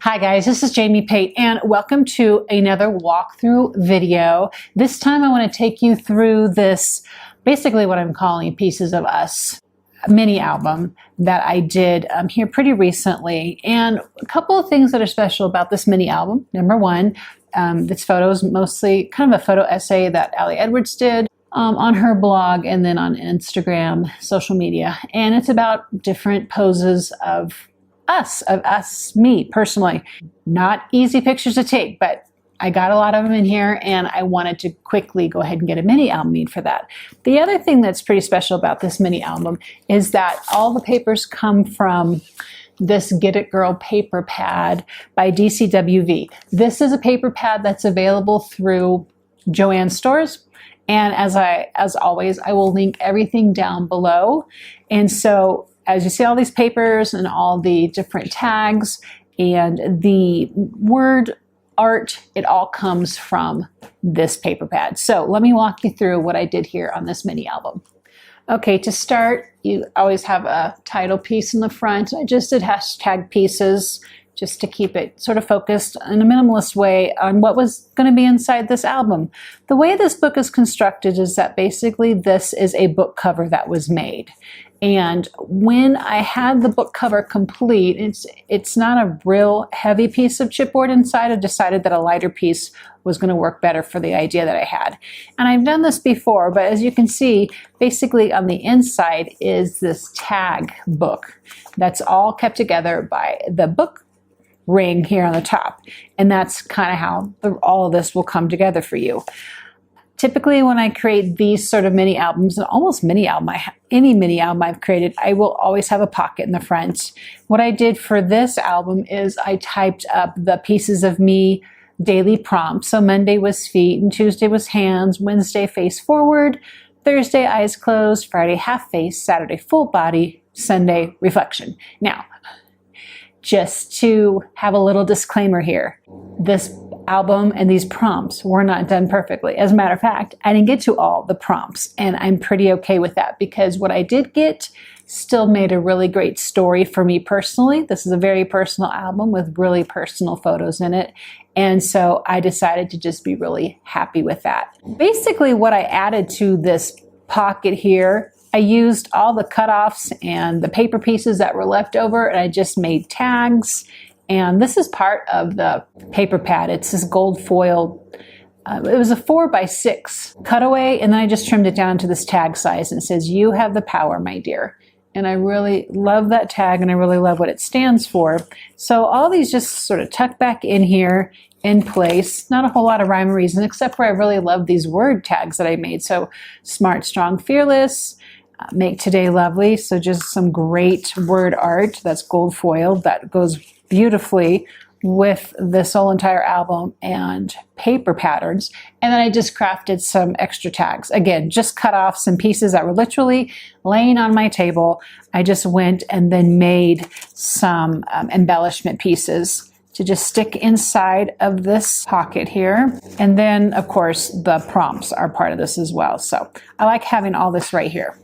Hi guys, this is Jamie Pate and welcome to another walkthrough video. This time I want to take you through this, basically what I'm calling Pieces of Us mini album that I did here pretty recently. And a couple of things that are special about this mini album. Number one, this photo is mostly kind of a photo essay that Allie Edwards did on her blog and then on Instagram, social media. And it's about different poses of us, me personally. Not easy pictures to take, but I got a lot of them in here and I wanted to quickly go ahead and get a mini album made for that. The other thing that's pretty special about this mini album is that all the papers come from this Get It Girl paper pad by DCWV. This is a paper pad that's available through Joann stores. And as always, I will link everything down below. And so as you see all these papers and all the different tags and the word art, it all comes from this paper pad. So let me walk you through what I did here on this mini album. Okay, to start, you always have a title piece in the front. I just did hashtag pieces just to keep it sort of focused in a minimalist way on what was going to be inside this album. The way this book is constructed is that basically this is a book cover that was made. And when I had the book cover complete, it's not a real heavy piece of chipboard inside. I decided that a lighter piece was going to work better for the idea that I had. And I've done this before, but as you can see, basically on the inside is this tag book that's all kept together by the book ring here on the top. And that's kind of how all of this will come together for you. Typically when I create these sort of mini albums, and almost any mini album I've created, I will always have a pocket in the front. What I did for this album is I typed up the Pieces of Me daily prompts. So Monday was feet, and Tuesday was hands, Wednesday face forward, Thursday eyes closed, Friday half face, Saturday full body, Sunday reflection. Now, just to have a little disclaimer here, this album and these prompts were not done perfectly. As a matter of fact, I didn't get to all the prompts, and I'm pretty okay with that because what I did get still made a really great story for me personally. This is a very personal album with really personal photos in it, and so I decided to just be really happy with that. Basically, what I added to this pocket here, I used all the cutoffs and the paper pieces that were left over, and I just made tags. And this is part of the paper pad. It's this gold foil. It was a 4x6 cutaway, and then I just trimmed it down to this tag size, and it says, "You have the power, my dear." And I really love that tag, and I really love what it stands for. So all these just sort of tuck back in here in place. Not a whole lot of rhyme or reason, except for I really love these word tags that I made. So smart, strong, fearless. Make today lovely. So just some great word art. That's gold foil that goes beautifully with this whole entire album and paper patterns. And then I just crafted some extra tags. Again, just cut off some pieces that were literally laying on my table. I just went and then made some embellishment pieces to just stick inside of this pocket here. And then of course the prompts are part of this as well. So I like having all this right here.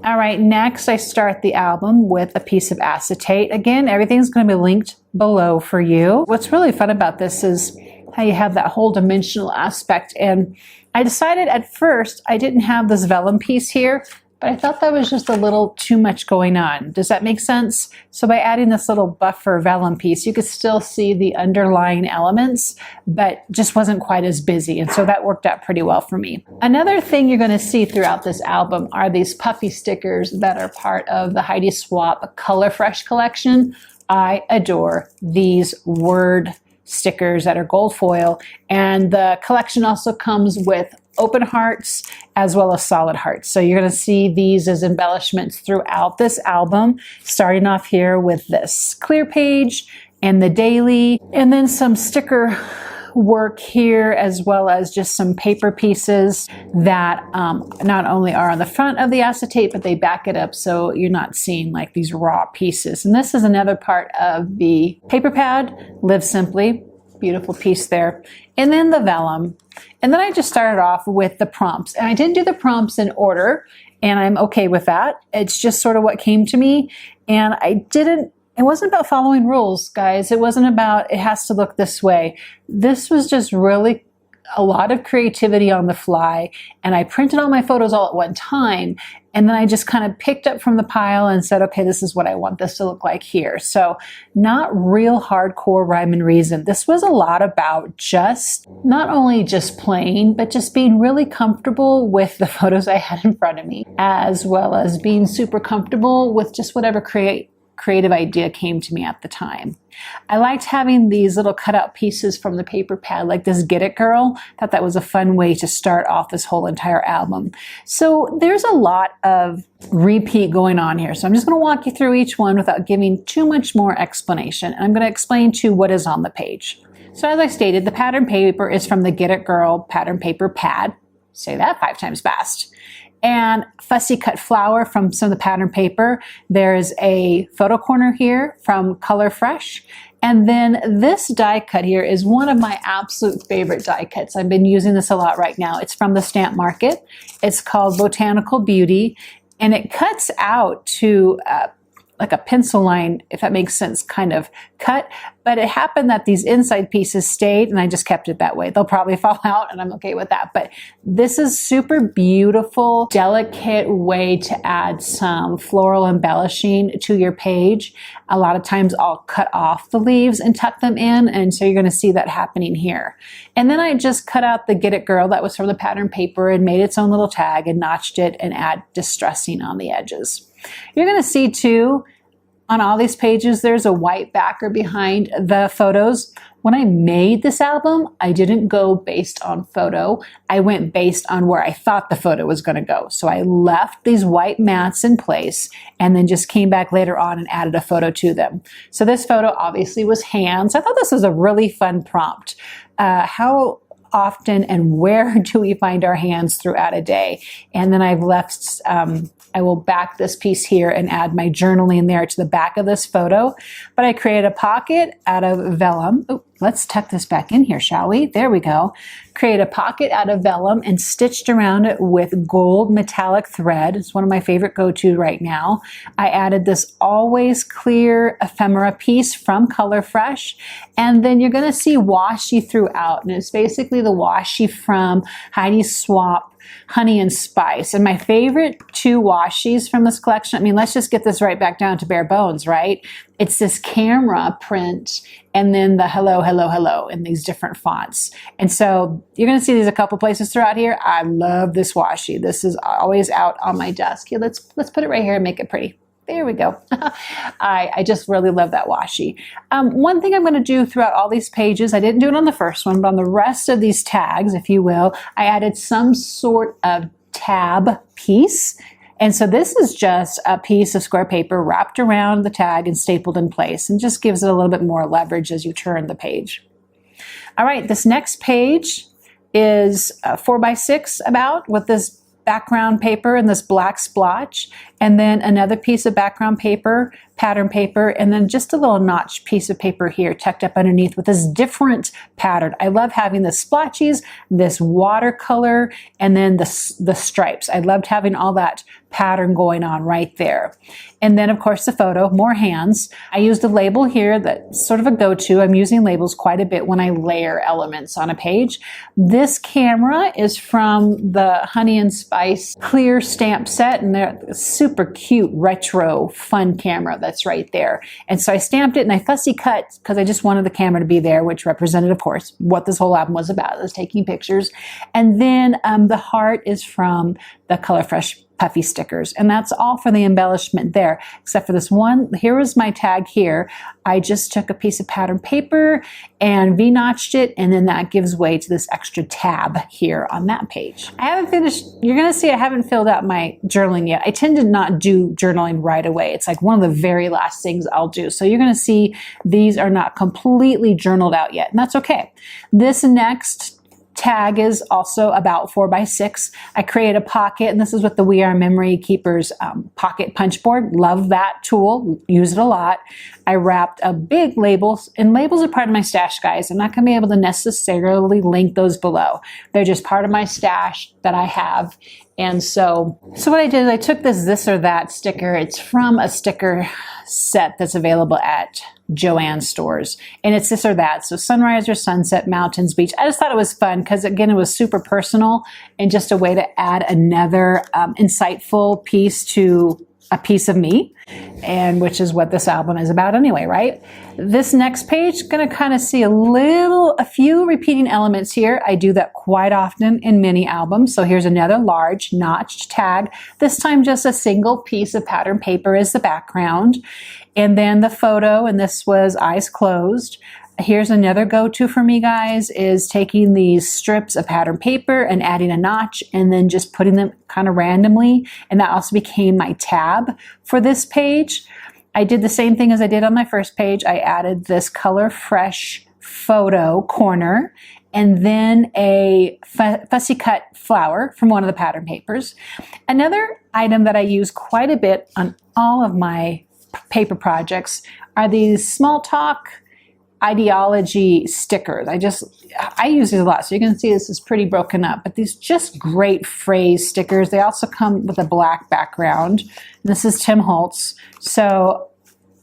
All right, next I start the album with a piece of acetate. Again, everything's going to be linked below for you. What's really fun about this is how you have that whole dimensional aspect. And I decided at first I didn't have this vellum piece here, but I thought that was just a little too much going on. Does that make sense? So by adding this little buffer vellum piece, you could still see the underlying elements, but just wasn't quite as busy. And so that worked out pretty well for me. Another thing you're going to see throughout this album are these puffy stickers that are part of the Heidi Swapp Color Fresh collection. I adore these word stickers that are gold foil, and the collection also comes with open hearts as well as solid hearts. So you're going to see these as embellishments throughout this album, starting off here with this clear page and the daily, and then some sticker work here, as well as just some paper pieces that not only are on the front of the acetate, but they back it up so you're not seeing like these raw pieces. And this is another part of the paper pad, Live Simply. Beautiful piece there. And then the vellum. And then I just started off with the prompts. And I didn't do the prompts in order, and I'm okay with that. It's just sort of what came to me. And I didn't It wasn't about following rules, guys. It wasn't about it has to look this way. This was just really a lot of creativity on the fly, and I printed all my photos all at one time, and then I just kind of picked up from the pile and said, okay, this is what I want this to look like here. So not real hardcore rhyme and reason. This was a lot about just not only just playing, but just being really comfortable with the photos I had in front of me, as well as being super comfortable with just whatever creative idea came to me at the time. I liked having these little cutout pieces from the paper pad, like this Get It Girl. Thought that was a fun way to start off this whole entire album. So there's a lot of repeat going on here. So I'm just going to walk you through each one without giving too much more explanation. And I'm going to explain to you what is on the page. So as I stated, the pattern paper is from the Get It Girl pattern paper pad. Say that 5 times fast. And fussy cut flower from some of the pattern paper. There's a photo corner here from Color Fresh. And then this die cut here is one of my absolute favorite die cuts. I've been using this a lot right now. It's from the Stamp Market. It's called Botanical Beauty. And it cuts out to like a pencil line, if that makes sense, kind of cut. But it happened that these inside pieces stayed, and I just kept it that way. They'll probably fall out, and I'm okay with that. But this is super beautiful, delicate way to add some floral embellishing to your page. A lot of times I'll cut off the leaves and tuck them in, and so you're going to see that happening here. And then I just cut out the Get It Girl that was from the pattern paper and made its own little tag and notched it and add distressing on the edges. You're going to see too, on all these pages, there's a white backer behind the photos. When I made this album, I didn't go based on photo. I went based on where I thought the photo was going to go. So I left these white mats in place and then just came back later on and added a photo to them. So this photo obviously was hands. I thought this was a really fun prompt. How often and where do we find our hands throughout a day? And then I've left, I will back this piece here and add my journaling there to the back of this photo. But I created a pocket out of vellum. Oh, let's tuck this back in here, shall we? There we go. Create a pocket out of vellum and stitched around it with gold metallic thread. It's one of my favorite go-to right now. I added this always clear ephemera piece from Color Fresh. And then you're going to see washi throughout. And it's basically the washi from Heidi Swapp Honey and Spice. And my favorite 2 washis from this collection, I mean, let's just get this right back down to bare bones, right? It's this camera print and then the hello, hello, hello in these different fonts. And so you're going to see these a couple places throughout here. I love this washi. This is always out on my desk. Here, let's put it right here and make it pretty. There we go. I just really love that washi. One thing I'm going to do throughout all these pages, I didn't do it on the first one, but on the rest of these tags, if you will, I added some sort of tab piece. And so this is just a piece of square paper wrapped around the tag and stapled in place, and just gives it a little bit more leverage as you turn the page. All right, this next page is 4x6 about with this background paper and this black splotch, and then another piece of background paper, pattern paper, and then just a little notch piece of paper here tucked up underneath with this different pattern. I love having the splotches, this watercolor, and then the stripes. I loved having all that pattern going on right there. And then of course the photo, more hands. I used a label here that's sort of a go-to. I'm using labels quite a bit when I layer elements on a page. This camera is from the Honey and Spice clear stamp set, and they're super cute, retro, fun camera that's right there. And so I stamped it and I fussy cut because I just wanted the camera to be there, which represented, of course, what this whole album was about. It was taking pictures. And then the heart is from the Color Fresh puffy stickers, and that's all for the embellishment there, except for this one. Here was my tag here. I just took a piece of pattern paper and V-notched it, and then that gives way to this extra tab here on that page. I haven't finished, you're gonna see I haven't filled out my journaling yet. I tend to not do journaling right away. It's like one of the very last things I'll do. So you're gonna see these are not completely journaled out yet, and that's okay. This next tag is also about 4x6. I create a pocket, and this is with the We Are Memory Keepers pocket punch board. Love that tool, use it a lot. I wrapped a big labels, and labels are part of my stash, guys. I'm not going to be able to necessarily link those below. They're just part of my stash that I have, And so what I did is I took this or that sticker. It's from a sticker set that's available at Joann's stores. And it's this or that. So sunrise or sunset, mountains, beach. I just thought it was fun because, again, it was super personal and just a way to add another insightful piece to a piece of me, and which is what this album is about anyway, right? This next page, gonna kind of see a few repeating elements here. I do that quite often in many albums. So here's another large notched tag. This time just a single piece of pattern paper is the background. And then the photo, and this was eyes closed. Here's another go-to for me, guys, is taking these strips of pattern paper and adding a notch and then just putting them kind of randomly. And that also became my tab for this page. I did the same thing as I did on my first page. I added this Color Fresh photo corner and then a fussy cut flower from one of the pattern papers. Another item that I use quite a bit on all of my paper projects are these small talk ideology stickers. I use these a lot. So you can see this is pretty broken up, but these just great phrase stickers. They also come with a black background. This is Tim Holtz. So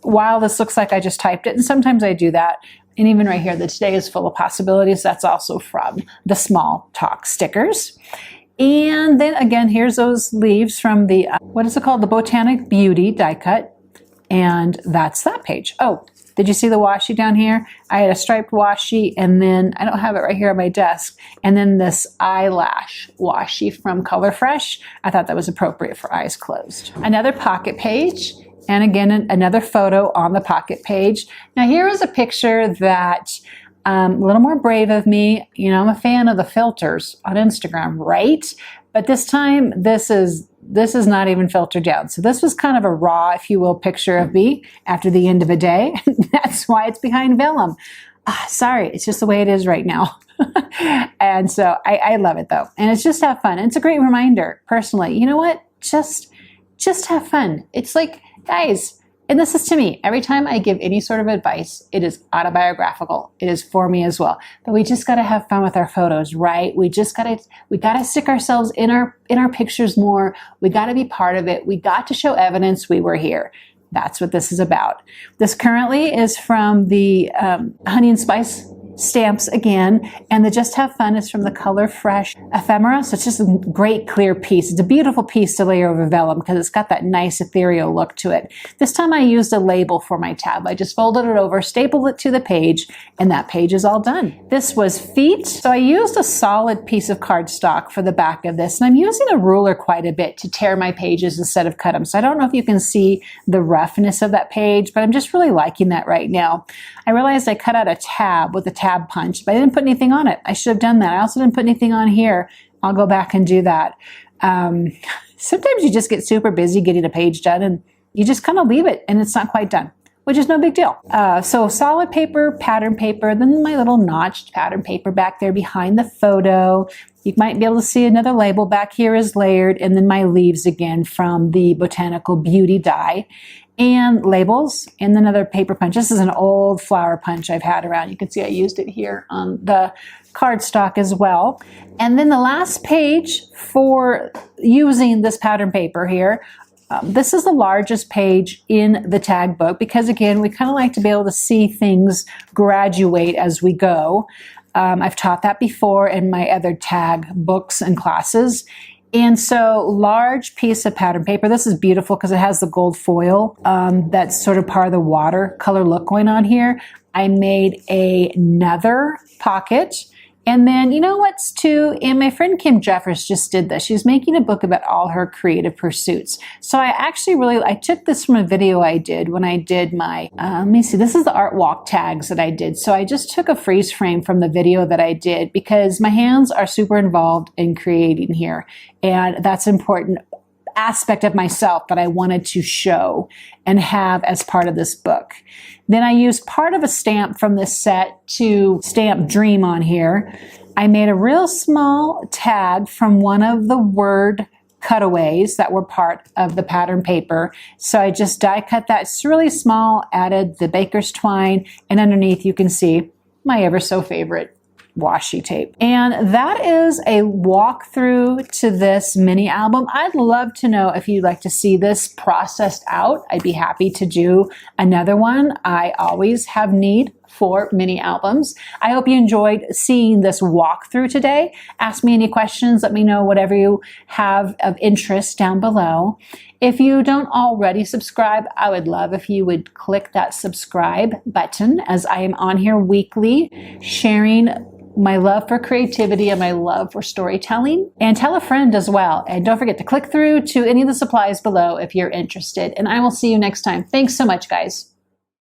while this looks like I just typed it, and sometimes I do that, and even right here, the today is full of possibilities, that's also from the small talk stickers. And then again, here's those leaves from the, what is it called? The Botanic Beauty die cut. And that's that page. Oh, did you see the washi down here? I had a striped washi, and then I don't have it right here on my desk. And then this eyelash washi from Color Fresh. I thought that was appropriate for eyes closed. Another pocket page, and again, another photo on the pocket page. Now here is a picture that a little more brave of me. You know, I'm a fan of the filters on Instagram, right? But this time, this is not even filtered down. So this was kind of a raw, if you will, picture of me after the end of a day. That's why it's behind vellum. Sorry, it's just the way it is right now. And so I love it though. And it's just have fun. And it's a great reminder, personally. You know what? Just have fun. It's like, guys, and this is to me, every time I give any sort of advice, it is autobiographical. It is for me as well. But we just got to have fun with our photos, right? We got to stick ourselves in our pictures more. We got to be part of it. We got to show evidence we were here. That's what this is about. This currently is from the Honey and Spice stamps again, and the Just Have Fun is from the Color Fresh ephemera. So it's just a great clear piece. It's a beautiful piece to layer over vellum because it's got that nice ethereal look to it. This time I used a label for my tab. I just folded it over, stapled it to the page, and that page is all done. This was feet. So I used a solid piece of cardstock for the back of this, and I'm using a ruler quite a bit to tear my pages instead of cut them. So I don't know if you can see the roughness of that page, but I'm just really liking that right now. I realized I cut out a tab with a tab punch, but I didn't put anything on it. I should have done that. I also didn't put anything on here. I'll go back and do that. Sometimes you just get super busy getting a page done and you just kind of leave it and it's not quite done, which is no big deal. So solid paper, pattern paper, then my little notched pattern paper back there behind the photo. You might be able to see another label back here is layered, and then my leaves again from the Botanical Beauty die. And labels, and another paper punch. This is an old flower punch I've had around. You can see I used it here on the cardstock as well. And then the last page for using this pattern paper here, this is the largest page in the tag book because, again, we kind of like to be able to see things graduate as we go. I've taught that before in my other tag books and classes. And so large piece of pattern paper. This is beautiful because it has the gold foil. That's sort of part of the watercolor look going on here. I made another pocket. And then, you know what's too, and my friend Kim Jeffers just did this. She's making a book about all her creative pursuits. So I took this from a video I did when I did my, let me see, this is the art walk tags that I did. So I just took a freeze frame from the video that I did because my hands are super involved in creating here. And that's an important aspect of myself that I wanted to show and have as part of this book. Then I used part of a stamp from this set to stamp Dream on here. I made a real small tag from one of the word cutaways that were part of the pattern paper. So I just die cut that. It's really small, added the baker's twine, and underneath you can see my ever so favorite washi tape. And that is a walkthrough to this mini album. I'd love to know if you'd like to see this processed out. I'd be happy to do another one. I always have need for mini albums. I hope you enjoyed seeing this walkthrough today. Ask me any questions. Let me know whatever you have of interest down below. If you don't already subscribe, I would love if you would click that subscribe button, as I am on here weekly sharing my love for creativity and my love for storytelling. And tell a friend as well. And don't forget to click through to any of the supplies below if you're interested. And I will see you next time. Thanks so much, guys.